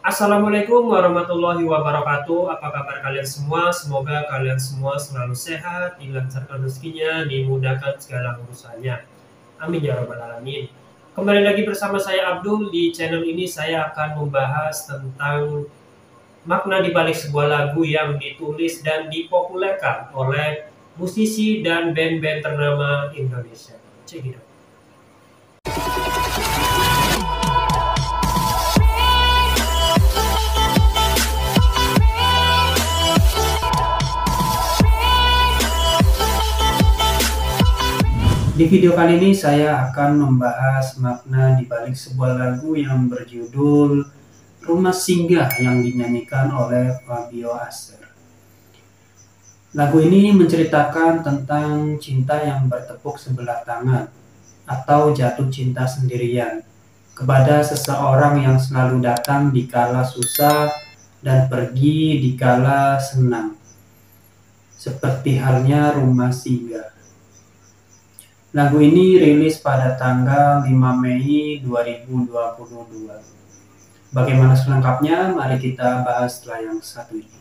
Assalamualaikum warahmatullahi wabarakatuh. Apa kabar kalian semua? Semoga kalian semua selalu sehat, dilancarkan rezekinya, dimudahkan segala urusannya. Amin ya rabbal alamin. Kembali lagi bersama saya Abdul. Di channel ini saya akan membahas tentang makna di balik sebuah lagu yang ditulis dan dipopulerkan oleh musisi dan band-band ternama Indonesia. Cek it out. Di video kali ini saya akan membahas makna di balik sebuah lagu yang berjudul Rumah Singgah yang dinyanyikan oleh Fabio Aser. Lagu ini menceritakan tentang cinta yang bertepuk sebelah tangan atau jatuh cinta sendirian kepada seseorang yang selalu datang di kala susah dan pergi di kala senang. Seperti halnya Rumah Singgah. Lagu ini rilis pada tanggal 5 Mei 2022. Bagaimana selengkapnya? Mari kita bahas setelah yang satu ini.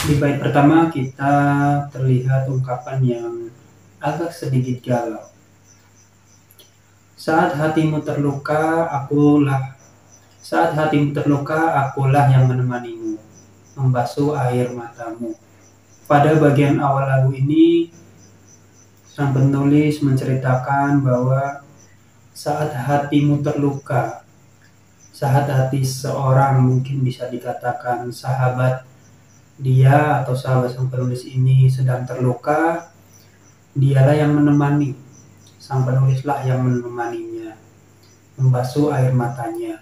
Di bait pertama kita terlihat ungkapan yang agak sedikit galau. Saat hatimu terluka, akulah yang menemanimu, membasuh air matamu. Pada bagian awal lagu ini, sang penulis menceritakan bahwa saat hatimu terluka, saat hati seorang mungkin bisa dikatakan sahabat dia atau sahabat sang penulis ini sedang terluka, dialah yang menemani, sang penulislah yang menemaninya, membasuh air matanya.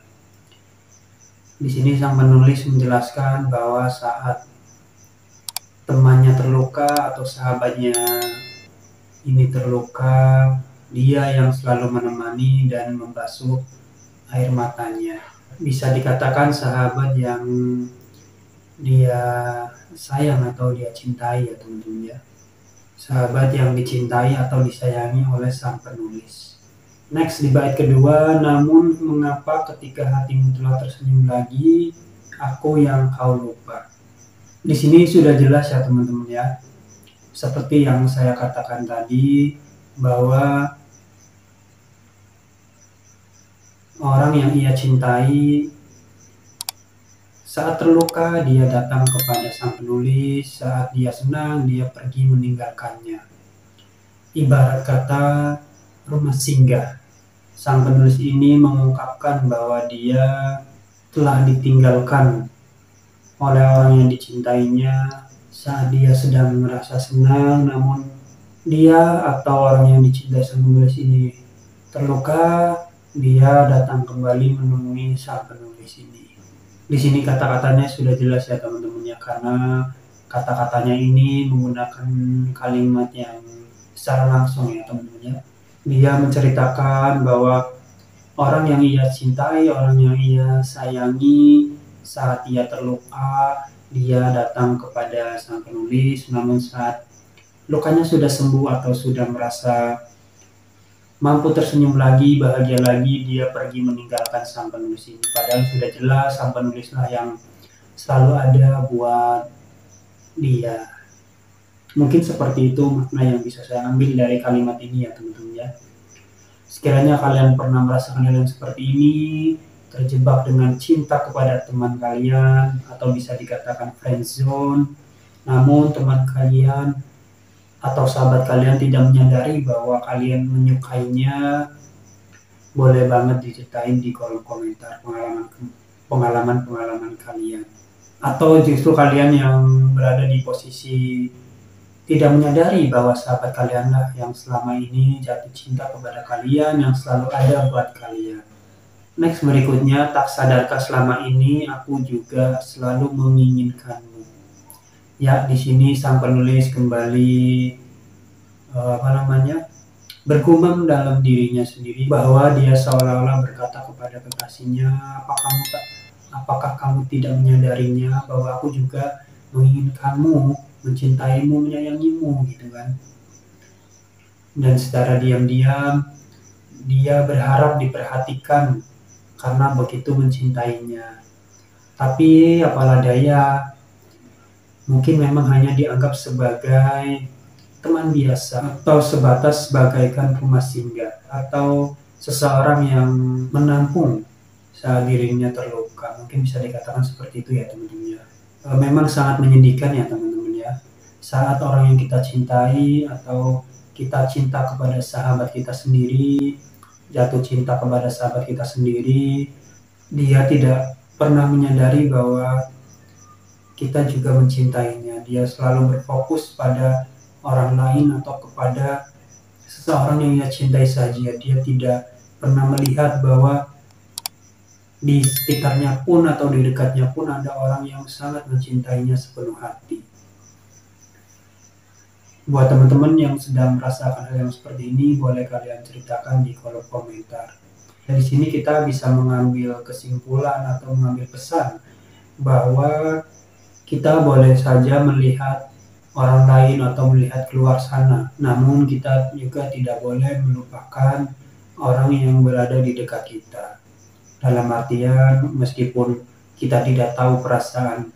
Di sini sang penulis menjelaskan bahwa saat temannya terluka atau sahabatnya ini terluka, dia yang selalu menemani dan membasuh air matanya. Bisa dikatakan sahabat yang dia sayang atau dia cintai ya teman-teman ya. Sahabat yang dicintai atau disayangi oleh sang penulis. Next di bait kedua, namun mengapa ketika hatimu telah tersenyum lagi, aku yang kau lupa. Di sini sudah jelas ya teman-teman ya. Seperti yang saya katakan tadi, bahwa orang yang ia cintai saat terluka, dia datang kepada sang penulis. Saat dia senang, dia pergi meninggalkannya. Ibarat kata rumah singgah. Sang penulis ini mengungkapkan bahwa dia telah ditinggalkan oleh orang yang dicintainya saat dia sedang merasa senang, namun dia atau orang yang dicintai sang penulis ini terluka, dia datang kembali menemui sang penulis ini. Di sini kata-katanya sudah jelas ya teman-teman ya, karena kata-katanya ini menggunakan kalimat yang secara langsung ya teman-teman ya. Dia menceritakan bahwa orang yang ia cintai, orang yang ia sayangi, saat ia terluka, dia datang kepada sang penulis, namun saat lukanya sudah sembuh atau sudah merasa mampu tersenyum lagi, bahagia lagi, dia pergi meninggalkan sang penulis ini. Padahal sudah jelas sang penulislah yang selalu ada buat dia. Mungkin seperti itu makna yang bisa saya ambil dari kalimat ini ya teman-teman ya. Sekiranya kalian pernah merasakan hal yang seperti ini, terjebak dengan cinta kepada teman kalian, atau bisa dikatakan friendzone, namun teman kalian atau sahabat kalian tidak menyadari bahwa kalian menyukainya, boleh banget diceritain di kolom komentar pengalaman kalian. Atau justru kalian yang berada di posisi tidak menyadari bahwa sahabat kalianlah yang selama ini jatuh cinta kepada kalian, yang selalu ada buat kalian. Next berikutnya, tak sadarkah selama ini aku juga selalu menginginkanmu. Ya, di sini sang penulis kembali bergumam dalam dirinya sendiri bahwa dia seolah-olah berkata kepada kepada kekasihnya, apakah kamu tidak menyadarinya bahwa aku juga menginginkanmu, mencintaimu, menyayangimu, gitu kan. Dan secara diam-diam dia berharap diperhatikan karena begitu mencintainya. Tapi apalah daya, mungkin memang hanya dianggap sebagai teman biasa atau sebatas bagaikan rumah singgah atau seseorang yang menampung saat dirinya terluka. Mungkin bisa dikatakan seperti itu ya teman-teman ya. Memang sangat menyedihkan ya teman-teman ya, saat orang yang kita cintai atau kita cinta kepada sahabat kita sendiri, jatuh cinta kepada sahabat kita sendiri, dia tidak pernah menyadari bahwa kita juga mencintainya. Dia selalu berfokus pada orang lain atau kepada seseorang yang ia cintai saja. Dia tidak pernah melihat bahwa di sekitarnya pun atau di dekatnya pun ada orang yang sangat mencintainya sepenuh hati. Buat teman-teman yang sedang merasakan hal yang seperti ini, boleh kalian ceritakan di kolom komentar. Dari sini kita bisa mengambil kesimpulan atau mengambil pesan bahwa kita boleh saja melihat orang lain atau melihat keluar sana, namun kita juga tidak boleh melupakan orang yang berada di dekat kita. Dalam artian, meskipun kita tidak tahu perasaan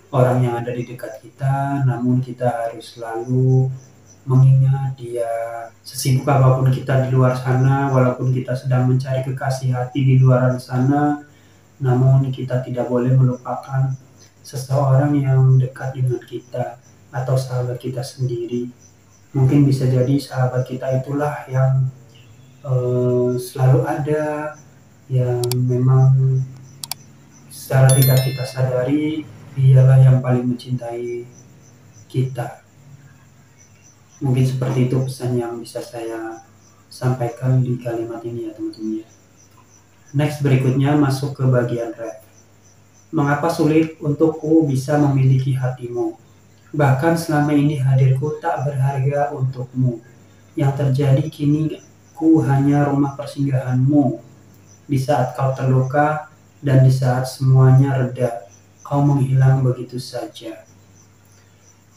orang yang ada di dekat kita, namun kita harus selalu mengingat dia. Sesibuk apapun kita di luar sana, walaupun kita sedang mencari kekasih hati di luar sana, namun kita tidak boleh melupakan seseorang yang dekat dengan kita atau sahabat kita sendiri. Mungkin bisa jadi sahabat kita itulah yang selalu ada, yang memang secara tidak kita sadari dialah yang paling mencintai kita. Mungkin seperti itu pesan yang bisa saya sampaikan di kalimat ini ya teman-teman ya. Next, berikutnya masuk ke bagian ref. Mengapa sulit untukku bisa memiliki hatimu? Bahkan selama ini hadirku tak berharga untukmu. Yang terjadi kini ku hanya rumah persinggahanmu. Di saat kau terluka dan di saat semuanya reda, kau menghilang begitu saja.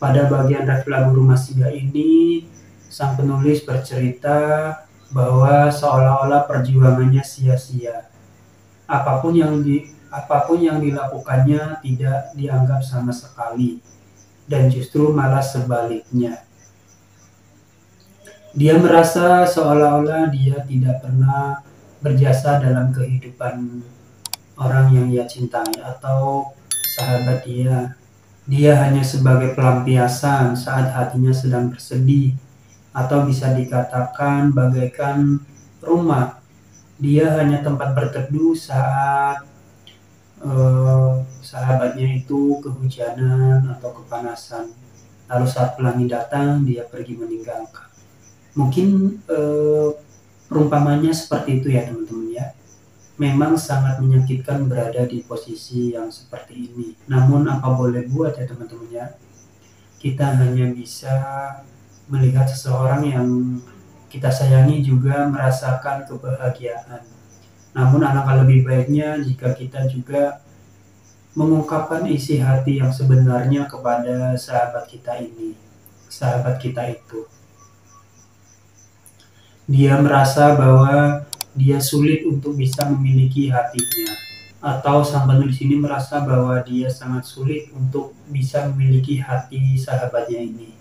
Pada bagian ref lagu Rumah Singgah ini, sang penulis bercerita bahwa seolah-olah perjuangannya sia-sia. Apapun yang dilakukannya tidak dianggap sama sekali, dan justru malah sebaliknya. Dia merasa seolah-olah dia tidak pernah berjasa dalam kehidupan orang yang ia cintai atau sahabat dia. Dia hanya sebagai pelampiasan saat hatinya sedang bersedih, atau bisa dikatakan bagaikan rumah. Dia hanya tempat berteduh saat sahabatnya itu kehujanan atau kepanasan. Lalu saat pelangi datang, dia pergi meninggalkan. Mungkin perumpamannya seperti itu ya teman-teman ya. Memang sangat menyakitkan berada di posisi yang seperti ini. Namun apa boleh buat ya teman-teman ya. Kita hanya bisa melihat seseorang yang kita sayangi juga merasakan kebahagiaan. Namun alangkah lebih baiknya jika kita juga mengungkapkan isi hati yang sebenarnya kepada sahabat kita ini, sahabat kita itu. Dia merasa bahwa dia sulit untuk bisa memiliki hatinya, atau sang penulis ini merasa bahwa dia sangat sulit untuk bisa memiliki hati sahabatnya ini.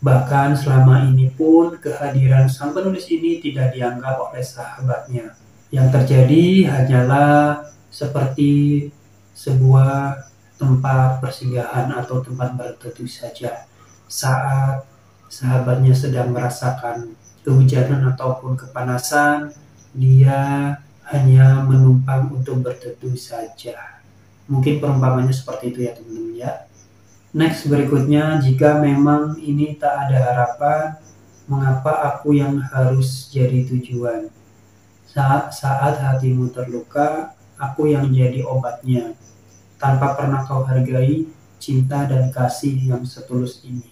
Bahkan selama ini pun kehadiran sang penulis ini tidak dianggap oleh sahabatnya. Yang terjadi hanyalah seperti sebuah tempat persinggahan atau tempat berteduh saja saat sahabatnya sedang merasakan kehujanan ataupun kepanasan. Dia hanya menumpang untuk berteduh saja. Mungkin perumpamannya seperti itu ya teman-teman ya. Next, berikutnya, jika memang ini tak ada harapan, mengapa aku yang harus jadi tujuan? Saat hatimu terluka, aku yang jadi obatnya. Tanpa pernah kau hargai cinta dan kasih yang setulus ini.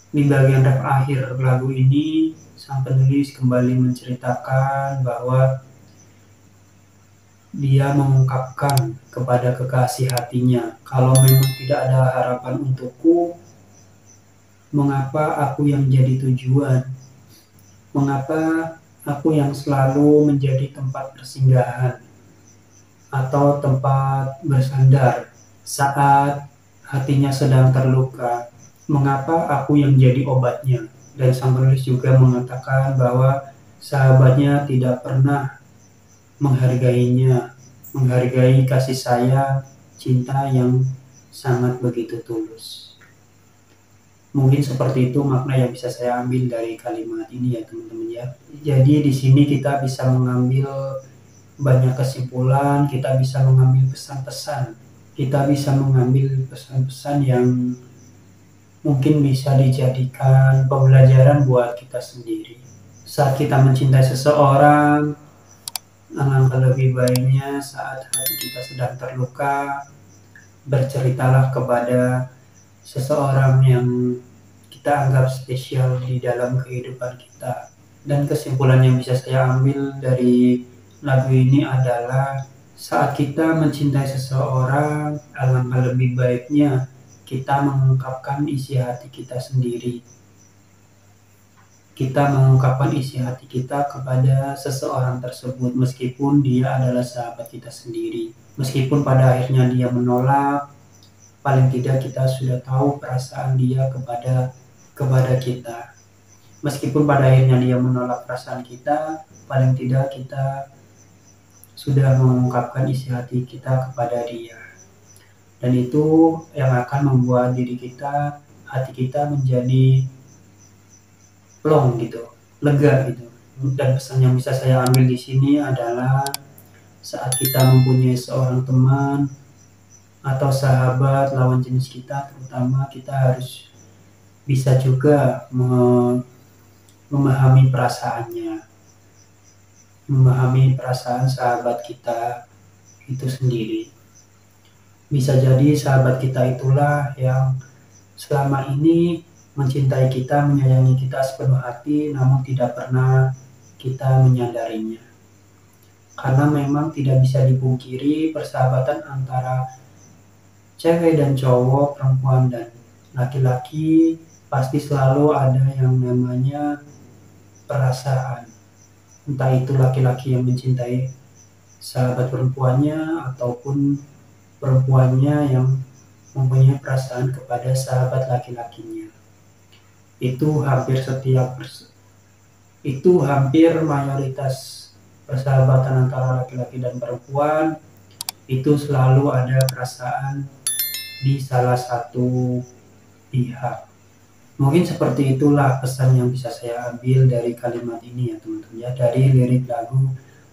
Di bagian ref akhir lagu ini, sang penulis kembali menceritakan bahwa dia mengungkapkan kepada kekasih hatinya, kalau memang tidak ada harapan untukku, mengapa aku yang jadi tujuan? Mengapa aku yang selalu menjadi tempat persinggahan atau tempat bersandar saat hatinya sedang terluka? Mengapa aku yang jadi obatnya? Dan sang penulis juga mengatakan bahwa sahabatnya tidak pernah menghargai kasih sayang, cinta yang sangat begitu tulus. Mungkin seperti itu makna yang bisa saya ambil dari kalimat ini ya teman-teman ya. Jadi di sini kita bisa mengambil banyak kesimpulan, kita bisa mengambil pesan-pesan, kita bisa mengambil pesan-pesan yang mungkin bisa dijadikan pembelajaran buat kita sendiri. Saat kita mencintai seseorang, alangkah lebih baiknya saat hati kita sedang terluka, berceritalah kepada seseorang yang kita anggap spesial di dalam kehidupan kita. Dan kesimpulan yang bisa saya ambil dari lagu ini adalah saat kita mencintai seseorang, alangkah lebih baiknya kita mengungkapkan isi hati kita sendiri. Kita mengungkapkan isi hati kita kepada seseorang tersebut meskipun dia adalah sahabat kita sendiri. Meskipun pada akhirnya dia menolak, paling tidak kita sudah tahu perasaan dia kepada kita. Meskipun pada akhirnya dia menolak perasaan kita, paling tidak kita sudah mengungkapkan isi hati kita kepada dia. Dan itu yang akan membuat diri kita, hati kita menjadi plong gitu, lega gitu. Dan pesan yang bisa saya ambil di sini adalah saat kita mempunyai seorang teman atau sahabat lawan jenis kita, terutama kita harus bisa juga memahami perasaannya, memahami perasaan sahabat kita itu sendiri. Bisa jadi sahabat kita itulah yang selama ini mencintai kita, menyayangi kita sepenuh hati, namun tidak pernah kita menyadarinya. Karena memang tidak bisa dipungkiri persahabatan antara cewek dan cowok, perempuan dan laki-laki pasti selalu ada yang namanya perasaan. Entah itu laki-laki yang mencintai sahabat perempuannya ataupun perempuannya yang mempunyai perasaan kepada sahabat laki-lakinya. Itu hampir mayoritas persahabatan antara laki-laki dan perempuan itu selalu ada perasaan di salah satu pihak. Mungkin seperti itulah pesan yang bisa saya ambil dari kalimat ini ya teman-teman ya, dari lirik lagu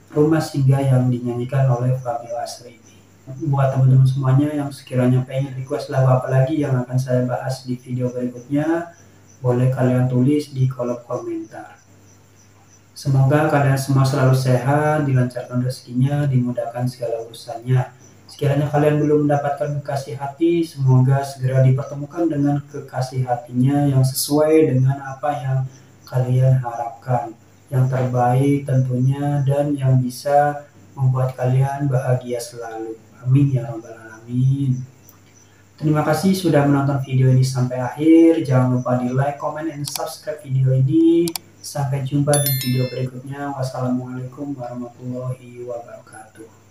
Rumah Singgah yang dinyanyikan oleh Fabio Asribi. Buat teman-teman semuanya yang sekiranya pengen request lagu apa lagi yang akan saya bahas di video berikutnya, boleh kalian tulis di kolom komentar. Semoga kalian semua selalu sehat, dilancarkan rezekinya, dimudahkan segala urusannya. Sekiranya kalian belum mendapatkan kekasih hati, semoga segera dipertemukan dengan kekasih hatinya yang sesuai dengan apa yang kalian harapkan. Yang terbaik tentunya dan yang bisa membuat kalian bahagia selalu. Amin ya rabbal alamin. Terima kasih sudah menonton video ini sampai akhir. Jangan lupa di like, comment, dan subscribe video ini. Sampai jumpa di video berikutnya. Wassalamualaikum warahmatullahi wabarakatuh.